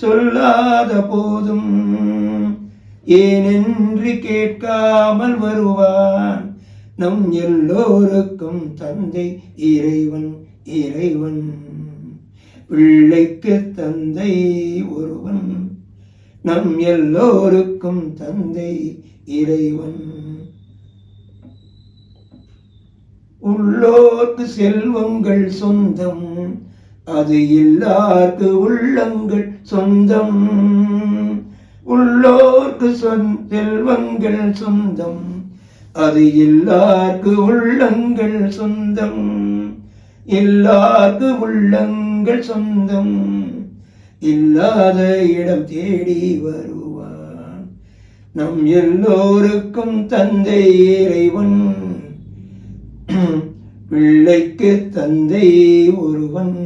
சொல்லாத போதும் ஏனென்று கேட்காமல் வருவான் நம் எல்லோருக்கும் தந்தை இறைவன் இறைவன். பிள்ளைக்கு தந்தை ஒருவன் நம் எல்லோருக்கும் தந்தை இறைவன். உள்ளோர்க்கு செல்வங்கள் சொந்தம் அது எல்லார்க்கு உள்ளங்கள் சொந்தம். உள்ளோர்க்கு செல்வங்கள் சொந்தம் அது எல்லார்க்கு உள்ளங்கள் சொந்தம். எல்லார்க்கு உள்ளங்கள் சொந்தம். இல்லாத இடம் தேடி வருவான் நம் எல்லோருக்கும் தந்தை இறைவன். பிள்ளைக்கு தந்தை ஒருவன்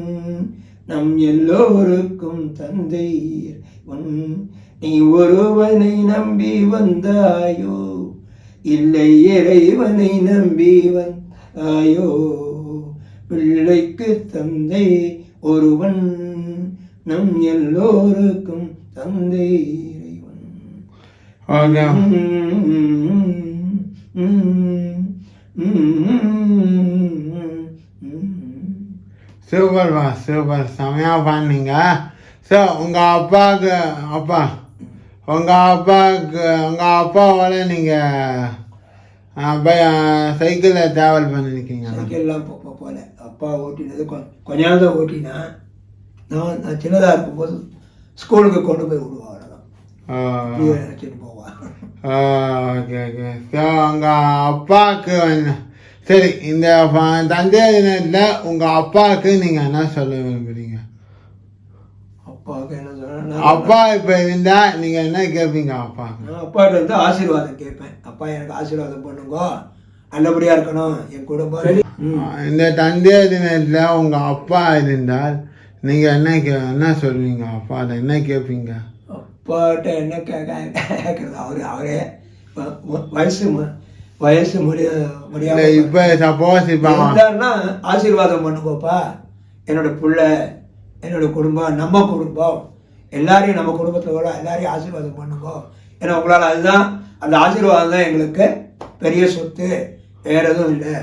நம் எல்லோருக்கும் தந்தை இறைவன். நீ ஒருவனை நம்பி வந்தாயோ இல்லை இறைவனை நம்பி வந்தாயோ. பிள்ளைக்கு தந்தை ஒருவன் நம் எல்லோருக்கும் தந்தை இறைவன். சூப்பர்ப்பா சூப்பர், செமையா பண்ணீங்க. ஸோ உங்கள் அப்பாவோட நீங்கள் சைக்கிளில் ட்ராவல் பண்ணியிருக்கீங்க? சைக்கிள்லாம் போல அப்பா ஓட்டினது கொஞ்ச நாள் தான் ஓட்டினா. நான் சின்னதாக இருக்கும்போது ஸ்கூலுக்கு கொண்டு போய் விடுவான், அவ்வளோதான் நினச்சிட்டு போவான். Okay okay. ஸோ உங்கள் அப்பாவுக்கு சரி, இந்த தந்தையார் தினத்தில் உங்கள் அப்பாவுக்கு நீங்கள் என்ன சொல்ல விரும்புகிறீங்க? அப்பாவுக்கு என்ன சொல்ல, அப்பா இப்போ இருந்தால் நீங்கள் என்ன கேட்பீங்க அப்பாவுக்கு? நான் அப்பாட்ட வந்து ஆசீர்வாதம் கேட்பேன். அப்பா எனக்கு ஆசீர்வாதம் பண்ணுங்க, நல்லபடியாக இருக்கணும் என் குடும்பம். இந்த தந்தையார் தினத்தில் உங்கள் அப்பா இருந்தால் நீங்கள் என்ன சொல்லுவீங்க? அப்பாட்ட என்ன கேட்பீங்க? அப்பாட்ட என்ன கேட்குறது, அவரே வயசு முடியாது. இப்போ சப்போஸ் இப்போ ஆசீர்வாதம் பண்ணுங்கப்பா, என்னோட பிள்ளை என்னோட குடும்பம் நம்ம குடும்பம் எல்லாரையும் நம்ம குடும்பத்தோட எல்லாரையும் ஆசீர்வாதம் பண்ணுங்க. ஏன்னா உங்களால் அதுதான், அந்த ஆசீர்வாதம் தான் எங்களுக்கு பெரிய சொத்து, வேற எதுவும் இல்லை.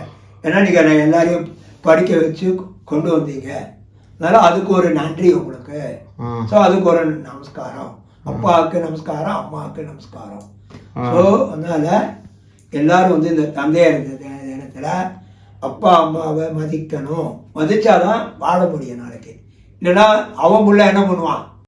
ஏன்னா நீங்கள் எல்லாரையும் படிக்க வச்சு கொண்டு வந்தீங்க, அதனால அதுக்கு ஒரு நன்றி உங்களுக்கு. ஸோ அதுக்கு ஒரு நமஸ்காரம், அப்பாவுக்கு நமஸ்காரம், அம்மாவுக்கு நமஸ்காரம். ஸோ அதனால எல்லாரும் வந்து இந்த தந்தையார் தினத்தில் அப்பா அம்மாவை மதிக்கணும். மதிச்சாதான் வாழ முடியும் நாளைக்கு. இல்லைன்னா அவன் புள்ள என்ன பண்ணுவான்,